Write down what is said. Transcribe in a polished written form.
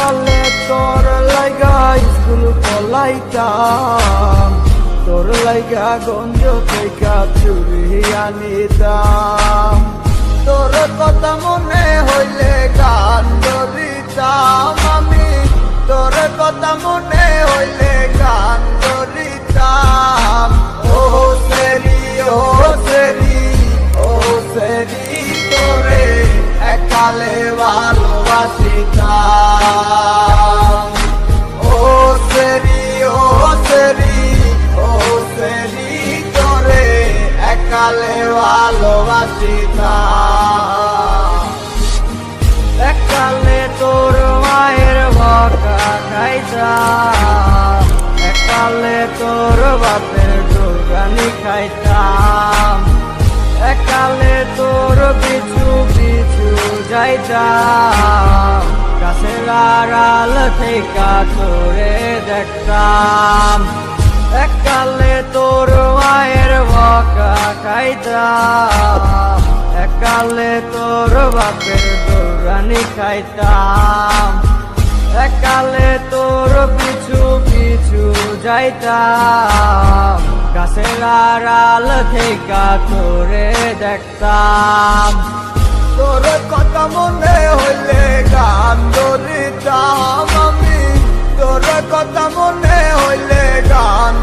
এককালে তোর লাইগা স্কুল পলাইতাম, তোর লাইগা গঞ্জ থেকে চুরি আনিতাম। তোর কথা মনে হইলে গান ধরিতাম আমি, তোর কথা মনে হইলে গান ধরিতাম। ও সেরি ও সেরি ও সেরি তোরে এককালে ভালোবাসিতাম। ও সেরি ও সেরি ও সেরি তোরে এককালে ভালোবাসিতাম। এককালে তোর মায়ের বকা খাইতাম, এককালে তোর বাপের দোকানি খাইতাম, এককালে তোর পিছু পিছু যাইতাম, গাছের আড়াল থেকে তোরে দেখতাম। এককালে তোর মায়ের বকা খাইতাম, এককালে তোর বাপের দোকানি খাইতাম, এককালে তোর পিছু পিছু যাইতাম, গাছের আড়াল থেকে তোরে দেখতাম। তোর কথা মনে হইলে গান ধরিতাম আমি, তোর কথা মনে হইলে গান